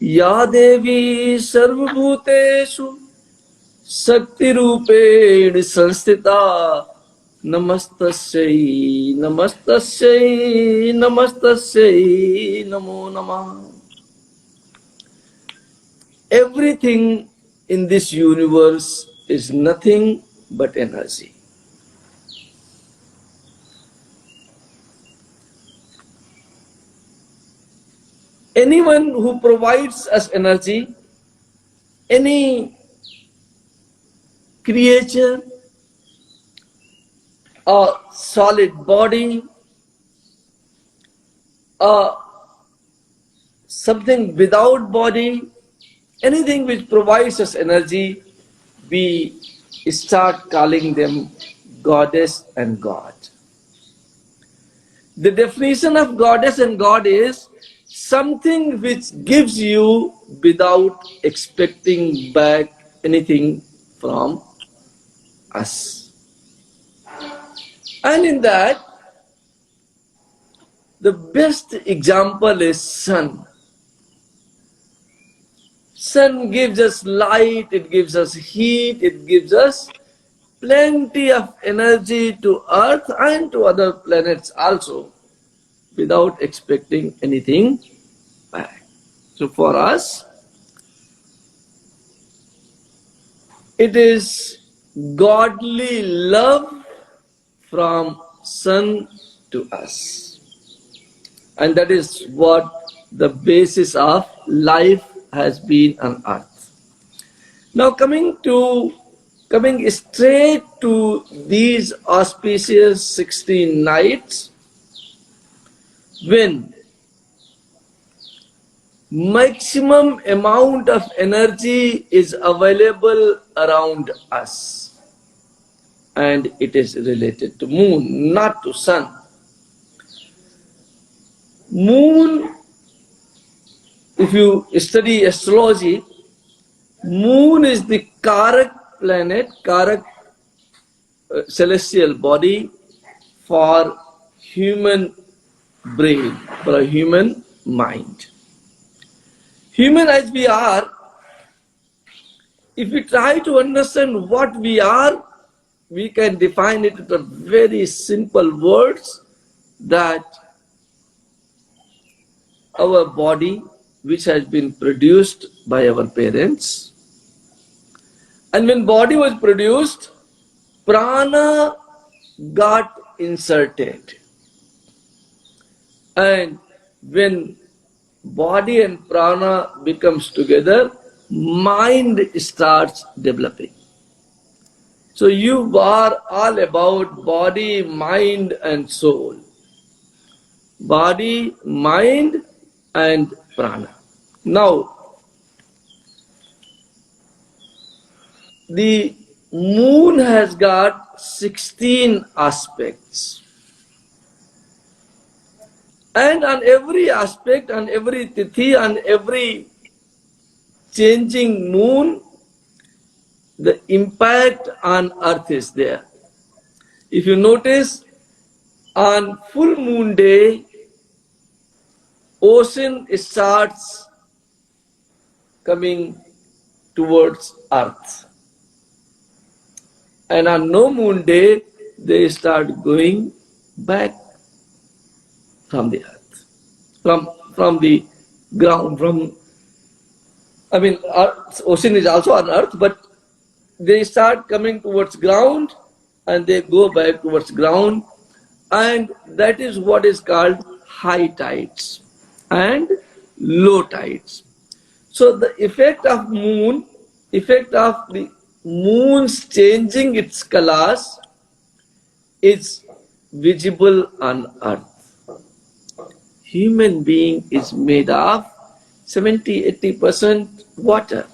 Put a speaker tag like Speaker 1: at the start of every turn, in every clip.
Speaker 1: या देवी सर्वभूतेषु शक्तिरूपेण संस्थिता नमस्तस्यै नमस्तस्यै नमस्तस्यै नमो नमः. Everything in this universe is nothing but energy. Anyone who provides us energy, any creature, a solid body, something without body, anything which provides us energy, we start calling them goddess and God. The definition of goddess and God is something which gives you without expecting back anything from us. And in that, the best example is sun. Sun gives us light, it gives us heat, it gives us plenty of energy to earth and to other planets also, without expecting anything back. So for us, it is godly love from sun to us. And that is what the basis of life has been on earth. Now coming straight to these auspicious 16 nights, when maximum amount of energy is available around us, and it is related to moon, not to sun. Moon, if you study astrology, moon is the Karak planet, Karak celestial body for human brain, for a human mind. Human as we are, if we try to understand what we are, we can define it with a very simple words, that our body, which has been produced by our parents, and when body was produced, prana got inserted, and when body and prana becomes together, mind starts developing. So you are all about body, mind and soul. Body, mind and prana. Now, the moon has got 16 aspects. And on every aspect, on every tithi, on every changing moon, the impact on earth is there. If you notice, on full moon day, ocean starts coming towards earth. And on no moon day, they start going back from the earth, from the ground, ocean is also on earth, but they start coming towards ground and they go back towards ground, and that is what is called high tides and low tides. So the effect of the moon's changing its colors is visible on earth. Human being is made of 70-80% water.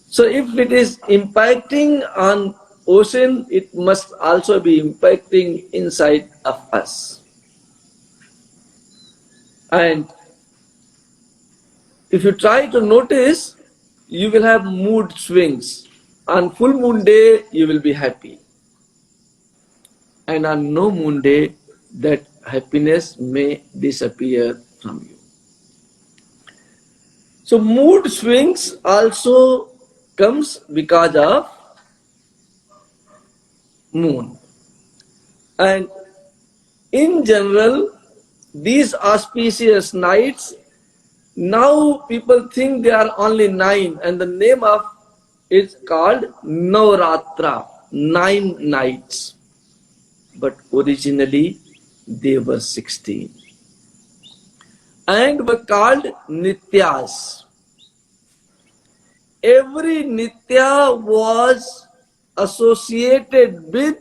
Speaker 1: So if it is impacting on ocean, it must also be impacting inside of us. And if you try to notice, you will have mood swings. On full moon day, you will be happy. And on no moon day, that happiness may disappear from you. So mood swings also comes because of moon. And in general, these auspicious nights, now people think they are only 9, and the name of it's called Navratra, 9 nights. But originally they were 16 and were called Nityas. Every Nitya was associated with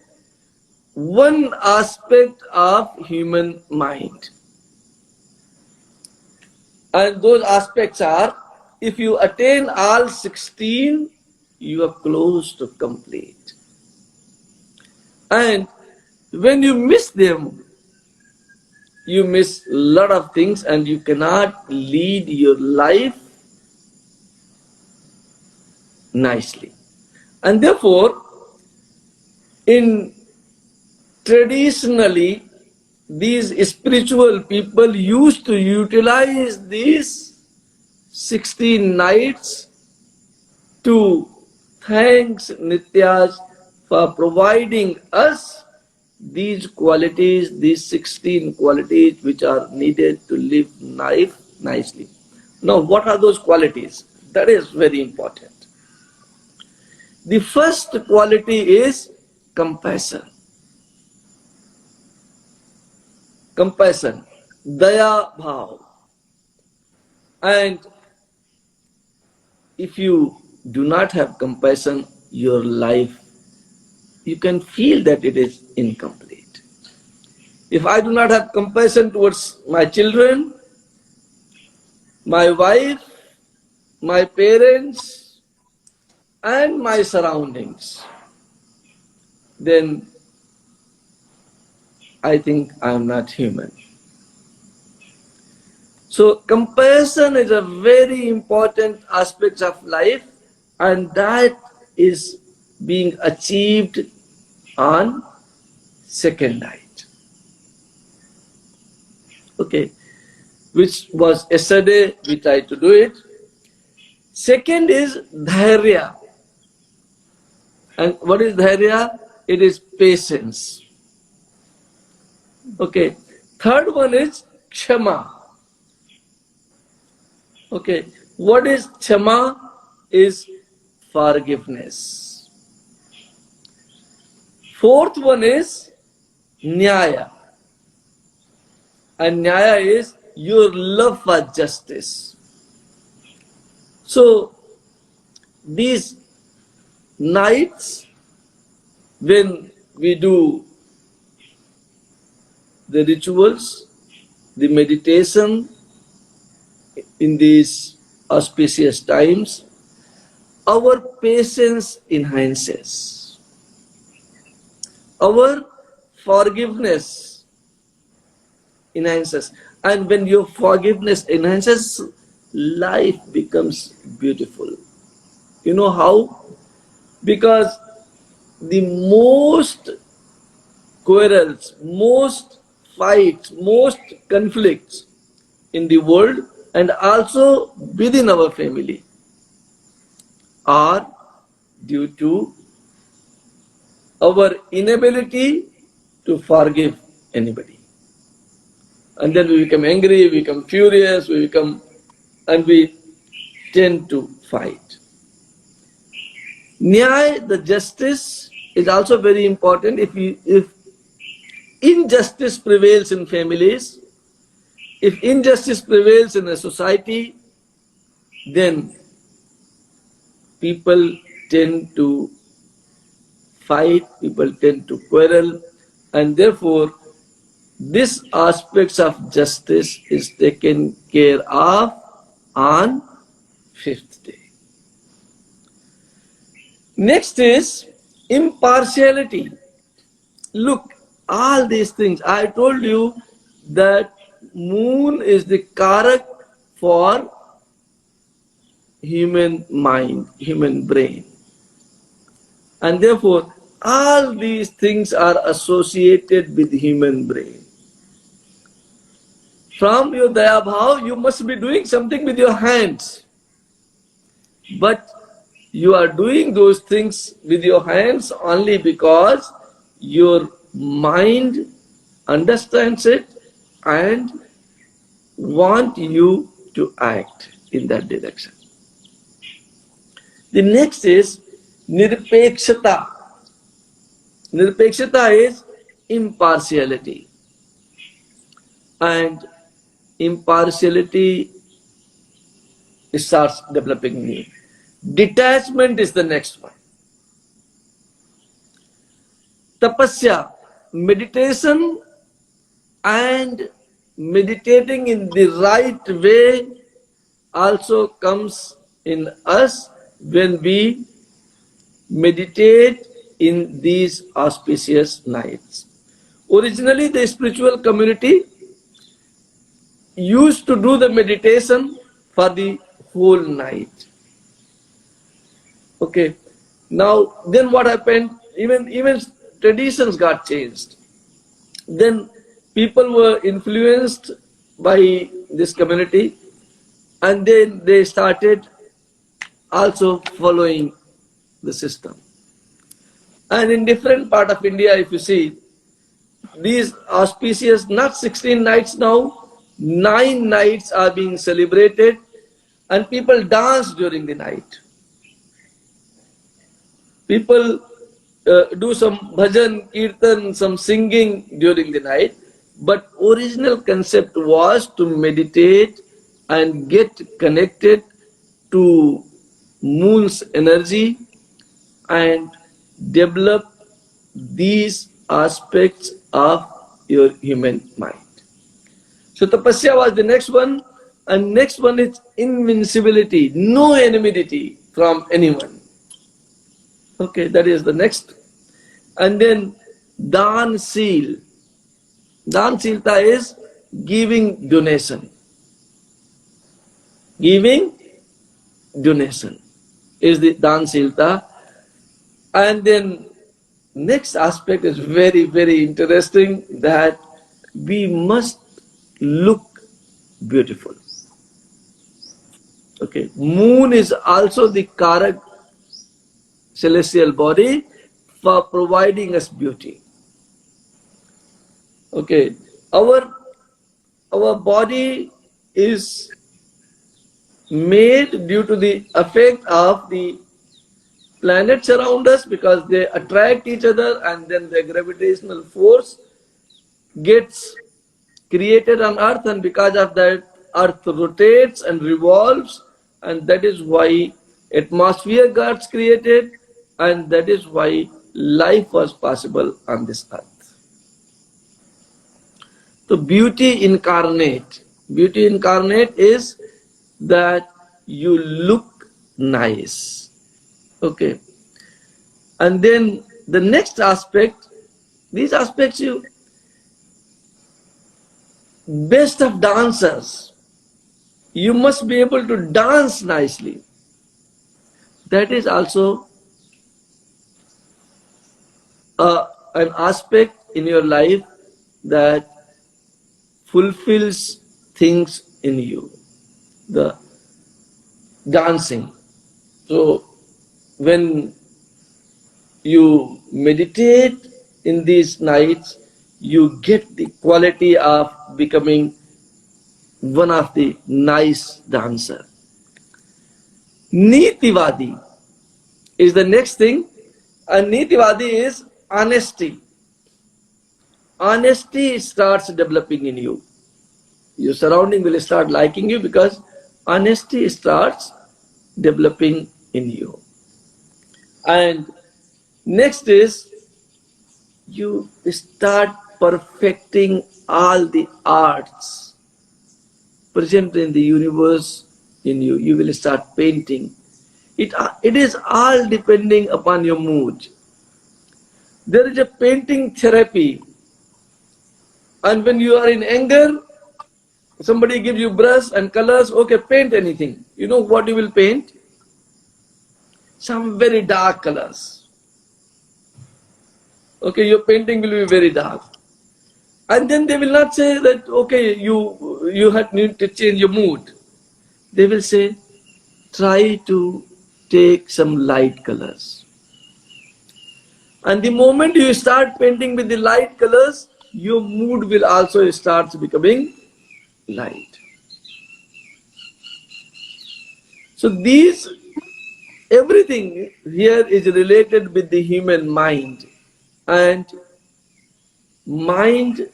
Speaker 1: one aspect of human mind. And those aspects are, if you attain all 16, you are close to complete. And when you miss them, you miss a lot of things and you cannot lead your life nicely. And therefore, in traditionally, these spiritual people used to utilize these 16 nights to thank Nityas for providing us these qualities, these 16 qualities which are needed to live life nicely. Now, what are those qualities? That is very important. The first quality is compassion. Compassion, daya bhav. And if you do not have compassion, your life, you can feel that it is incomplete. If I do not have compassion towards my children, my wife, my parents, and my surroundings, then I think I am not human. So compassion is a very important aspect of life, and that is being achieved on second night. Okay, which was yesterday, we tried to do it. Second is dhairya. And what is dhairya? It is patience. Okay, third one is kshama. Okay, what is kshama? Is forgiveness. Fourth one is nyaya. And nyaya is your love for justice. So these nights, when we do the rituals, the meditation in these auspicious times, our patience enhances. Our forgiveness enhances. And when your forgiveness enhances, life becomes beautiful. You know how? Because the most quarrels, most fights, most conflicts in the world and also within our family are due to our inability to forgive anybody. And then we become angry, we become furious, and we tend to fight. Nyaya, the justice, is also very important. If injustice prevails in families, if injustice prevails in a society, then people tend to fight, people tend to quarrel, and therefore this aspects of justice is taken care of on fifth day. Next is impartiality. Look, all these things, I told you that moon is the karak for human mind, human brain. And therefore, all these things are associated with human brain. From your daya bhav, you must be doing something with your hands. But you are doing those things with your hands only because your mind understands it and want you to act in that direction. The next is nirpekshata. Nirpekshata is impartiality. And impartiality starts developing in you. Detachment is the next one. Tapasya, meditation, and meditating in the right way also comes in us when we meditate in these auspicious nights. Originally, the spiritual community used to do the meditation for the whole night. Okay. Now, then what happened? Even traditions got changed. Then people were influenced by this community, and then they started also following the system. And in different part of India, if you see, these auspicious, not 16 nights now, 9 nights are being celebrated, and people dance during the night. People do some bhajan, kirtan, some singing during the night, but original concept was to meditate and get connected to moon's energy and develop these aspects of your human mind. So tapasya was the next one, and next one is invincibility, no enmity from anyone. Okay, that is the next. And then dan seal. Dan silta is giving donation. Giving donation is the dan silta. And then next aspect is very, very interesting, that we must look beautiful. Okay, moon is also the Karak celestial body for providing us beauty. Okay, our body is made due to the effect of the planets around us, because they attract each other, and then the gravitational force gets created on earth, and because of that earth rotates and revolves, and that is why atmosphere got created, and that is why life was possible on this earth. So beauty incarnate is that you look nice. Okay. And then the next aspect, these aspects, you best of dancers, you must be able to dance nicely. That is also an aspect in your life that fulfills things in you, the dancing. So when you meditate in these nights, you get the quality of becoming one of the nice dancer. Nitivadi is the next thing, and Nitivadi is honesty. Honesty starts developing in you. Your surrounding will start liking you because honesty starts developing in you. And next is you start perfecting all the arts present in the universe in you. You will start painting. It is all depending upon your mood. There is a painting therapy. And when you are in anger, somebody gives you brush and colors, okay, paint anything. You know what you will paint? Some very dark colors. Okay, your painting will be very dark. And then they will not say that, okay, you need to change your mood. They will say, try to take some light colors. And the moment you start painting with the light colors, your mood will also start becoming light. So everything here is related with the human mind. And mind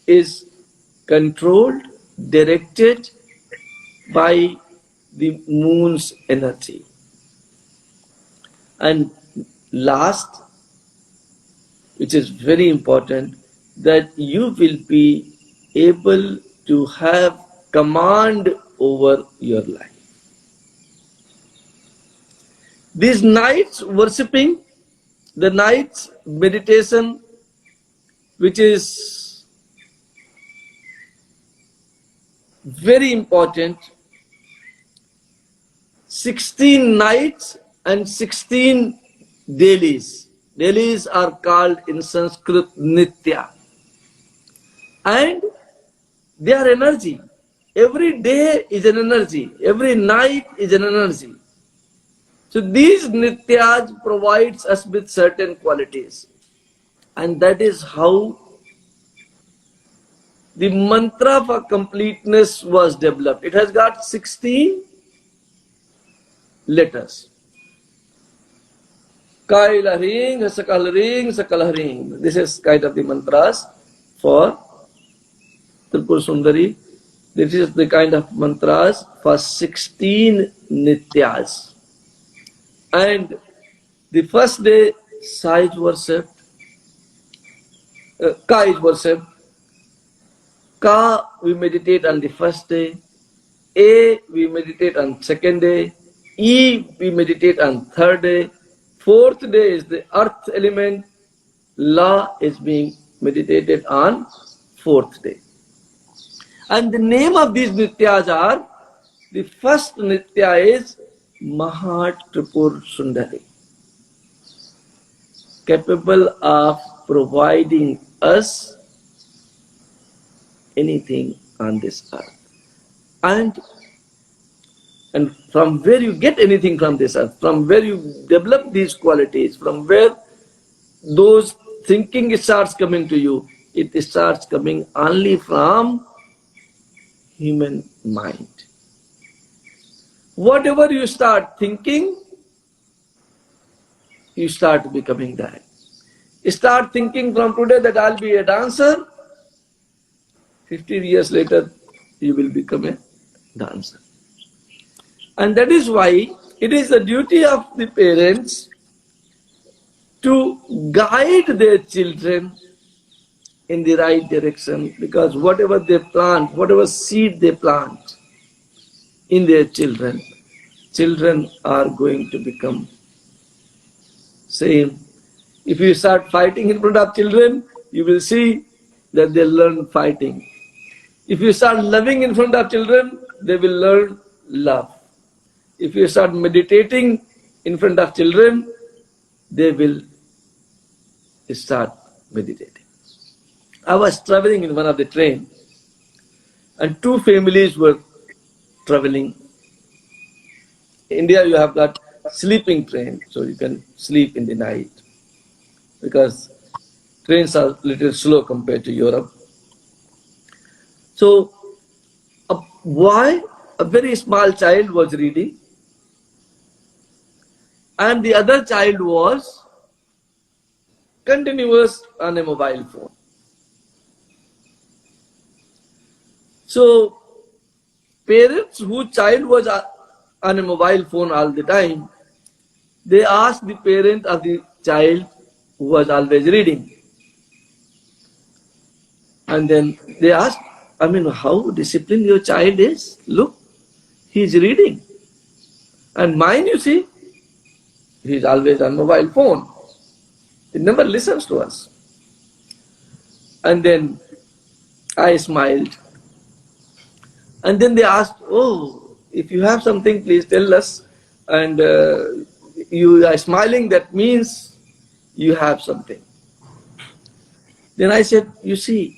Speaker 1: is controlled, directed by the moon's energy. And last, which is very important, that you will be able to have command over your life. These nights worshipping, the nights meditation, which is very important, 16 nights and 16 dailies. Dailies are called in Sanskrit Nitya. And they are energy. Every day is an energy. Every night is an energy. So these Nityas provides us with certain qualities. And that is how the mantra for completeness was developed. It has got 16 letters. Kaila ring, sakal ring, sakal ring. This is kind of the mantras for Tripur Sundari. This is the kind of mantras for 16 Nityas. And the first day, Sa is worshipped, Ka is worshipped. Ka we meditate on the first day, A we meditate on second day, E we meditate on third day, fourth day is the earth element, La is being meditated on fourth day. And the name of these Nityas are, the first Nitya is Maha Tripur Sundari, capable of providing us anything on this earth. And from where you get anything from this earth, from where you develop these qualities, from where those thinking starts coming to you, it starts coming only from human mind. Whatever you start thinking, you start becoming that. You start thinking from today that I'll be a dancer, 15 years later, you will become a dancer. And that is why it is the duty of the parents to guide their children in the right direction, because whatever they plant, whatever seed they plant in their children, children are going to become same. If you start fighting in front of children, you will see that they learn fighting. If you start loving in front of children, they will learn love. If you start meditating in front of children, they will start meditating. I was traveling in one of the train, and two families were traveling. In India, you have got sleeping train, so you can sleep in the night, because trains are a little slow compared to Europe. So a boy, a very small child, was reading, and the other child was continuous on a mobile phone. So parents whose child was on a mobile phone all the time, they asked the parent of the child who was always reading. And then they asked, how disciplined your child is? Look, he is reading. And mine, you see, he is always on mobile phone. He never listens to us. And then I smiled. And then they asked, if you have something, please tell us. And you are smiling, that means you have something. Then I said, you see,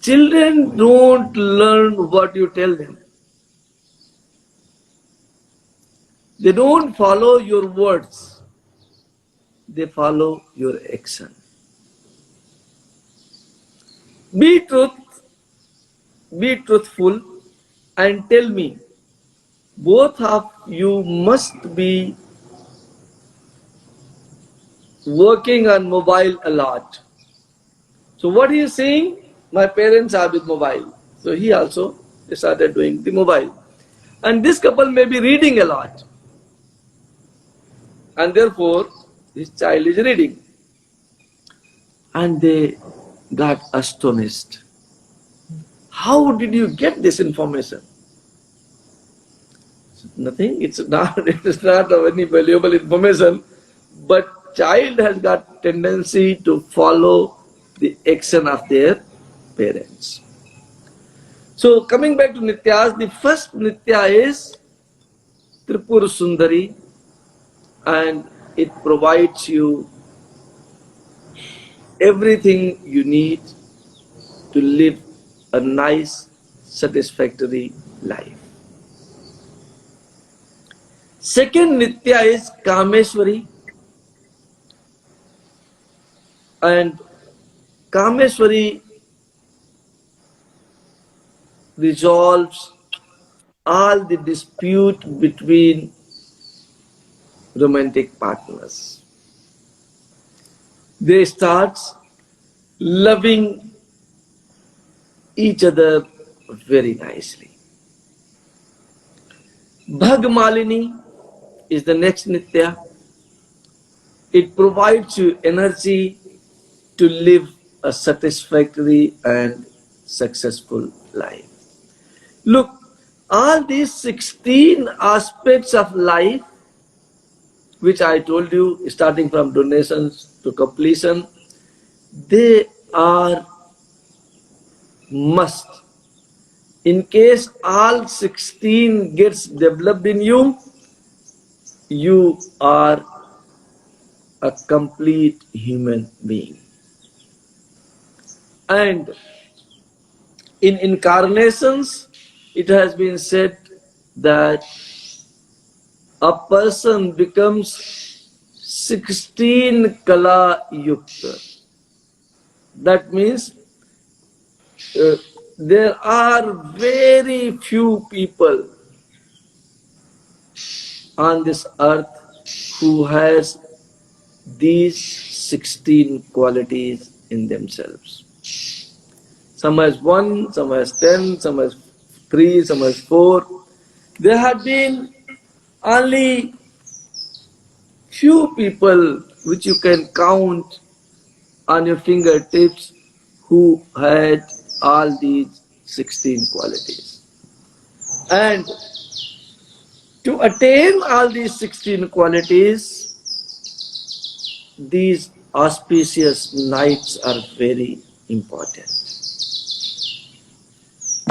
Speaker 1: children don't learn what you tell them. They don't follow your words, they follow your action. Be be truthful and tell me, both of you must be working on mobile a lot. So what he is saying, my parents are with mobile. So he also started doing the mobile. And this couple may be reading a lot. And therefore, this child is reading. And they got astonished. How did you get this information? Nothing. It is not of any valuable information. But child has got tendency to follow the action of their parents. So coming back to Nityas, the first Nitya is Tripur Sundari, and it provides you everything you need to live a nice, satisfactory life. Second Nitya is Kameshwari, and Kameshwari resolves all the dispute between romantic partners. They start loving each other very nicely. Bhagmalini is the next Nitya. It provides you energy to live a satisfactory and successful life. Look, all these 16 aspects of life, which I told you, starting from donations to completion, they are must. In case all 16 gets developed in you, you are a complete human being. And in incarnations, it has been said that a person becomes 16 kala yukta. That means there are very few people on this earth who has these 16 qualities in themselves. Some has 1, some has 10, some has 3, some has 4. There have been only few people which you can count on your fingertips who had all these 16 qualities. And to attain all these 16 qualities, these auspicious nights are very important.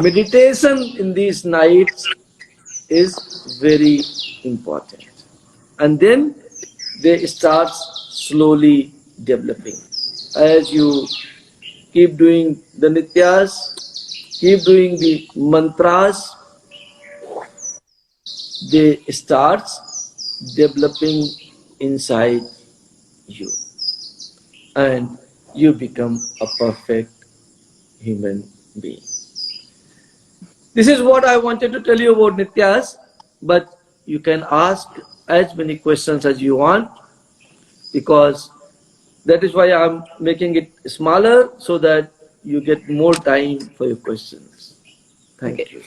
Speaker 1: Meditation in these nights is very important. And then they start slowly developing. As you keep doing the nityas, keep doing the mantras, they start developing inside you. And you become a perfect human being. This is what I wanted to tell you about nityas, but you can ask as many questions as you want, because that is why I'm making it smaller, so that you get more time for your questions. Thank you.